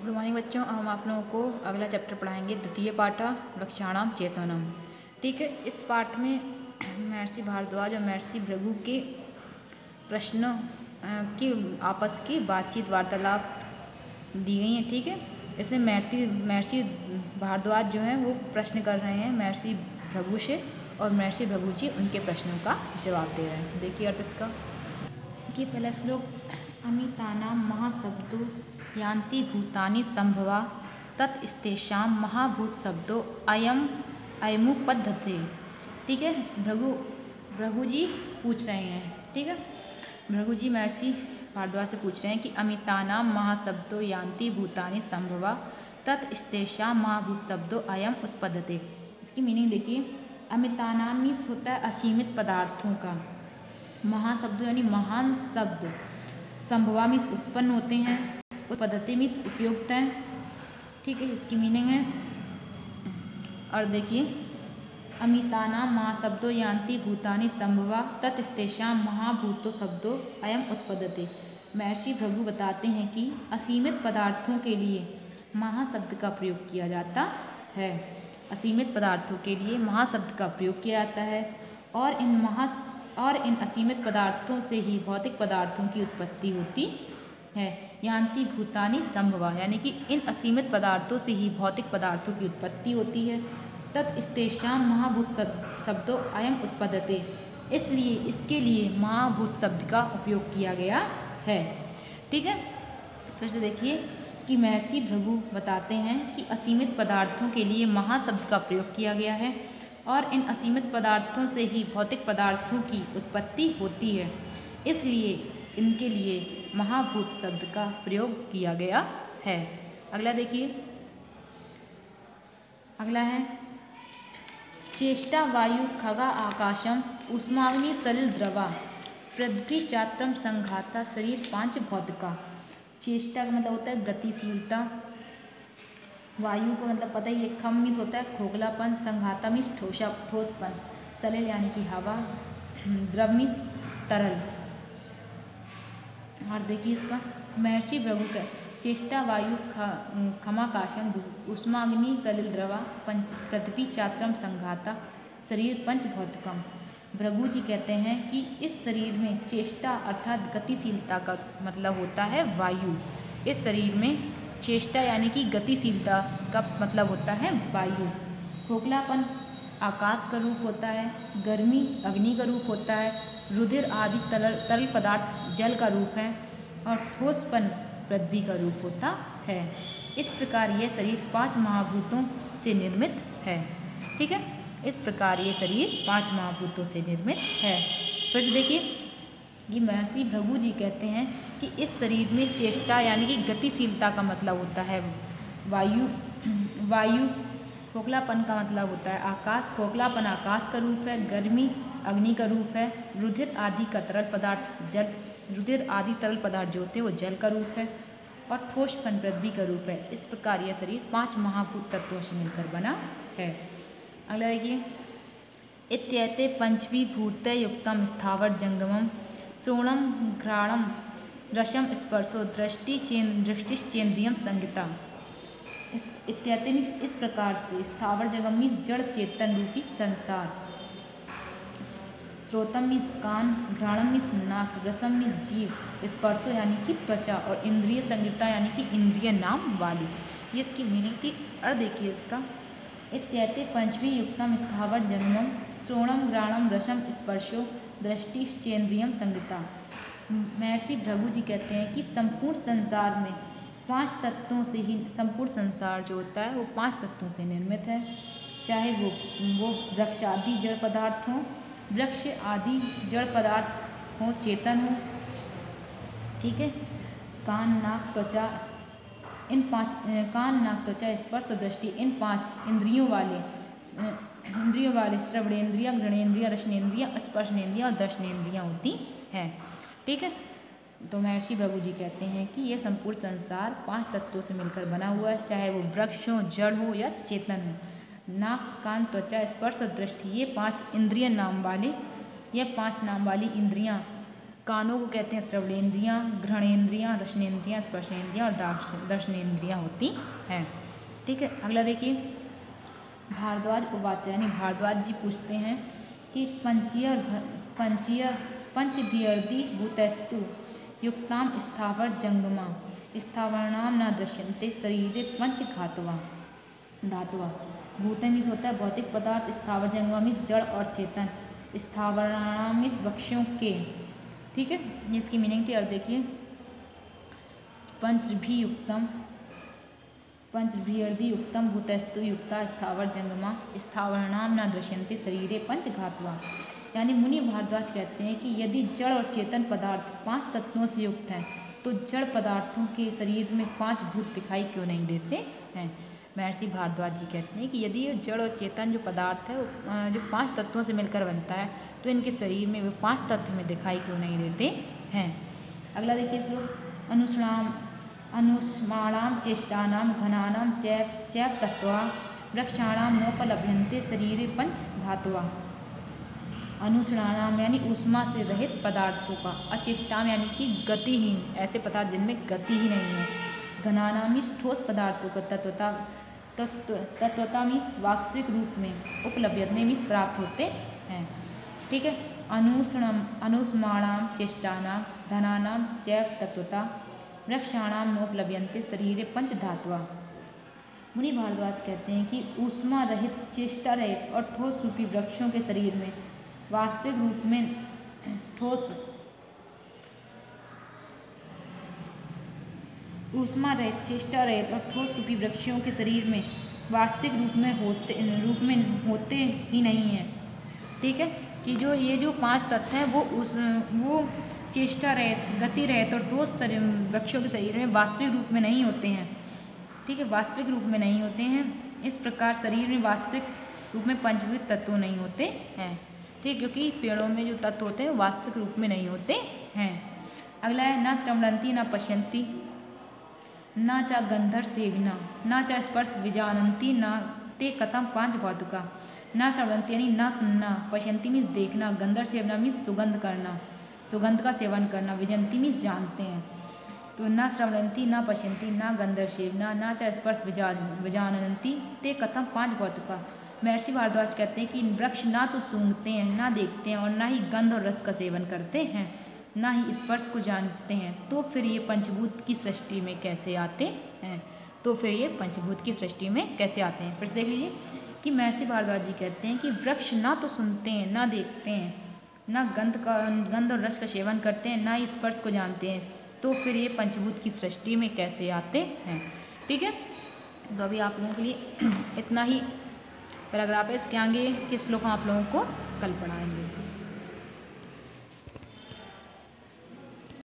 Good morning बच्चों। हम आप लोगों को अगला चैप्टर पढ़ाएंगे, द्वितीय पाठ लक्षाणाम चेतनम। ठीक है, इस पाठ में महर्षि भारद्वाज और महर्षि भृगु के प्रश्नों की आपस की बातचीत वार्तालाप दी गई है। ठीक है, इसमें महर्षि भारद्वाज जो हैं वो प्रश्न कर रहे हैं महर्षि भृगु से, और महर्षि भृगु जी उनके प्रश्नों का जवाब दे रहे हैं। देखिए अर्थ इसका कि पहला श्लोक, अमितानां महाशब्दो यान्ति भूतानि संभवा तत्स्तेषां महाभूत शब्दो अयमुपपद्यते। ठीक है, भृगु जी पूछ रहे हैं। ठीक है, भृगु जी महर्षि भारद्वाज से पूछ रहे हैं कि अमितानां महाशब्दो यान्ति भूतानि संभवा तत्स्तेषां महाभूत शब्दो अयम उत्पद्यते। इसकी मीनिंग देखिए, अमितानां मीन्स होता है असीमित पदार्थों का, महाशब्द यानी महान शब्द, संभवा मीन्स उत्पन्न होते हैं, उत्पद्यते मीन्स उपयुक्त हैं। ठीक है, इसकी मीनिंग है। और देखिए, अमितानां महाशब्दो यान्ति भूतानि संभवा तत्स्तेषां महाभूतो शब्दो अयम उत्पद्यते। महर्षि भृगु बताते हैं कि असीमित पदार्थों के लिए महाशब्द का प्रयोग किया जाता है। असीमित पदार्थों के लिए महाशब्द का प्रयोग किया जाता है, और इन असीमित पदार्थों से ही भौतिक पदार्थों की उत्पत्ति होती है। यान्ति भूतानि संभवा, यानी कि इन असीमित पदार्थों से ही भौतिक पदार्थों की उत्पत्ति होती है। तत्स्तेषां महाभूत शब्दों अयम उत्पद्यते, इसलिए इसके लिए महाभूत शब्द का उपयोग किया गया है। ठीक है, फिर से देखिए कि महर्षि भृगु बताते हैं कि असीमित पदार्थों के लिए महाशब्द का प्रयोग किया गया है, और इन असीमित पदार्थों से ही भौतिक पदार्थों की उत्पत्ति होती है, इसलिए इनके लिए महाभूत शब्द का प्रयोग किया गया है। अगला देखिए, अगला है चेष्टा वायु खगा आकाशम उष्माग्नि सलिल द्रवा पृथ्वी चात्रम संघाता शरीर पांच भौतिका। चेष्टा का मतलब होता है गतिशीलता, वायु को मतलब पता ही है, खम मीन्स होता है खोखलापन, संघाता मीन्स ठोसपन, सलिल यानी कि हवा, द्रव मीन्स तरल। और देखिए इसका महर्षि भृगु का चेष्टा वायु खमाकाशम उष्माग्नि सलिल द्रवा पृथ्वी चात्रम संघाता शरीर पंच भौतिकम। भृगु जी कहते हैं कि इस शरीर में चेष्टा अर्थात गतिशीलता का मतलब होता है वायु। इस शरीर में चेष्टा यानी कि गतिशीलता का मतलब होता है वायु। खोखलापन आकाश का रूप होता है, गर्मी अग्नि का रूप होता है, रुधिर आदि तरल पदार्थ जल का रूप है, और ठोसपन पृथ्वी का रूप होता है। इस प्रकार यह शरीर पांच महाभूतों से निर्मित है। ठीक है, इस प्रकार ये शरीर पांच महाभूतों से निर्मित है। फिर देखिए कि महर्षि भृगु जी कहते हैं कि इस शरीर में चेष्टा यानी कि गतिशीलता का मतलब होता है वायु। खोखलापन का मतलब होता है आकाश, खोखलापन आकाश का रूप है, गर्मी अग्नि का रूप है, रुधिर आदि तरल पदार्थ जो होते हैं वो जल का रूप है, और ठोसपन पृथ्वी का रूप है। इस प्रकार यह शरीर पांच महाभूत तत्वों से मिलकर बना है। अगला देखिए, इत्येते पंचभूते युक्तम स्थावर जंगमम श्रोणम घ्राणम रसम स्पर्शो दृष्टिश्चेन्द्रियम संगीता। इत्येते मीन्स इस प्रकार से, स्थावर जंगम मीन्स जड़ चेतन रूपी संसार, श्रोतम मीन्स कान, घ्राणम मीन्स नाक, रसम मीन्स जीव, स्पर्शो यानी कि त्वचा, और इंद्रिय संगीता यानी कि इंद्रिय नाम वाली। ये इसकी मीनिंग थी। और देखिए इसका, इत्येते पंचमी युक्तम स्थावर जंगमम श्रोणम घ्राणम रसम स्पर्शो दृष्टिश्चेन्द्रियम संगीता। महर्षि भृगु जी कहते हैं कि संपूर्ण संसार में पांच तत्वों से ही, संपूर्ण संसार जो होता है वो पांच तत्वों से निर्मित है, चाहे वो वृक्ष आदि जड़ पदार्थ हों, वृक्ष आदि जड़ पदार्थ हों, चेतन हो। ठीक है, कान नाक त्वचा, इन पांच कान नाक त्वचा स्पर्श और दृष्टि, इन पांच इंद्रियों वाले श्रवणेन्द्रिया, घ्राणेन्द्रिया, रसनेन्द्रिया, स्पर्शनेन्द्रिया और दर्शनेन्द्रियाँ होती हैं। ठीक है, तो महर्षि भृगु जी कहते हैं कि यह संपूर्ण संसार पांच तत्वों से मिलकर बना हुआ है, चाहे वो वृक्ष हो, जड़ हो या चेतन हो। नाक कान त्वचा स्पर्श और दृष्टि, ये पांच इंद्रिय नाम वाली, यह पांच नाम वाली इंद्रियाँ कानों को कहते हैं श्रवणेंद्रियाँ, घ्राणेंद्रियाँ, रसनेंद्रियाँ, स्पर्शेंद्रियाँ और दर्शनेंद्रियाँ होती हैं। ठीक है, अगला देखिए भारद्वाज उवाच, यानी भारद्वाज जी पूछते हैं कि पंचभिर्धि भूतैस्तु युक्ताम स्थावर जंगमा स्थावरणाम न दृश्यन्ते शरीरे पंचघातवा धातुआ। भूत मीन्स होता है भौतिक पदार्थ, स्थावर जंगमा मीन्स जड़ और चेतन, स्थावरणाम मीन्स वृक्षों के। ठीक है, इसकी मीनिंग थी। और देखिए पंचभिर्धि युक्तम भूतस्तु युक्ता स्थावर जंगमा स्थावरणाम न दृश्यन्ते शरीरे पंचघातवा। यानी मुनि भारद्वाज कहते हैं कि यदि जड़ और चेतन पदार्थ 5 तत्वों से युक्त हैं तो जड़ पदार्थों के शरीर में 5 भूत दिखाई क्यों नहीं देते हैं। महर्षि भारद्वाज जी कहते हैं कि यदि ये जड़ और चेतन जो पदार्थ है जो 5 तत्वों से मिलकर बनता है तो इनके शरीर में वे 5 तत्व में दिखाई क्यों नहीं देते हैं। अगला देखिए श्लोक अनुस्माणाम चेष्टानाम घनानाम चैव तत्वा वृक्षाणाम नोपलभ्यन्ते शरीरे पंच धातुआ। अनुस्माणाम यानी ऊष्मा से रहित पदार्थों का, अचेष्टाम यानी कि गतिहीन, ऐसे पदार्थ जिनमें गति ही नहीं है, घनानाम मीन्स ठोस पदार्थों का, तत्वता मीन्स वास्तविक रूप में, उपलब्धि मीन्स प्राप्त होते हैं। ठीक है, अनुस्माणाम चेष्टानाम धनानाम चैव तत्वता वृक्षाणाम नोपलभ्यन्ते शरीरे पंच धातुआ। मुनि भारद्वाज कहते हैं कि ऊष्मा रहित, चेष्टा रहित और ठोस रूपी वृक्षों के शरीर में वास्तविक रूप में ऊष्मा रहित, चेष्टा रहित और ठोस रूपी वृक्षों के शरीर में वास्तविक रूप में होते ही नहीं हैं। ठीक है, कि जो ये जो 5 तत्व हैं वो चेष्टा रहित, गति रहित और ठोस वृक्षों के शरीर में वास्तविक रूप में नहीं होते हैं। ठीक है, वास्तविक रूप में नहीं होते हैं। इस प्रकार शरीर में वास्तविक रूप में पंचभूत तत्व नहीं होते हैं। ठीक, क्योंकि पेड़ों में जो तत्व होते हैं वास्तविक रूप में नहीं होते हैं। अगला है न श्रवणंती न पश्यन्ति न च गंधर सेविना न च स्पर्श विजानन्ति न ते कथम पांच भौतिका। न श्रवणंती यानी न सुनना, पश्यन्ति मीन्स देखना, गंधर सेवना मीन्स सुगंध करना, सुगंध का सेवन करना, विजंती मीन्स जानते हैं। तो न श्रवणंती न पश्यन्ति न गंधर सेवना न च स्पर्श विजानन्ति ते कथम पांच भौतिका। महर्षि भारद्वाज कहते हैं कि वृक्ष ना तो सूंघते हैं, ना देखते हैं और ना ही गंध और रस का सेवन करते हैं, ना ही स्पर्श को जानते हैं, तो फिर ये पंचभूत की सृष्टि में कैसे आते हैं। फिर से देख लीजिए कि महर्षि भारद्वाज जी कहते हैं कि वृक्ष ना तो सुनते हैं, ना देखते हैं, ना गंध और रस का सेवन करते हैं, ना ही स्पर्श को जानते हैं, तो फिर ये पंचभूत की सृष्टि में कैसे आते हैं। ठीक है, तो अभी आप लोगों के लिए इतना ही पैराग्राफ है। इसके आगे के श्लोक हम आप लोगों को कल पढ़ाएंगे।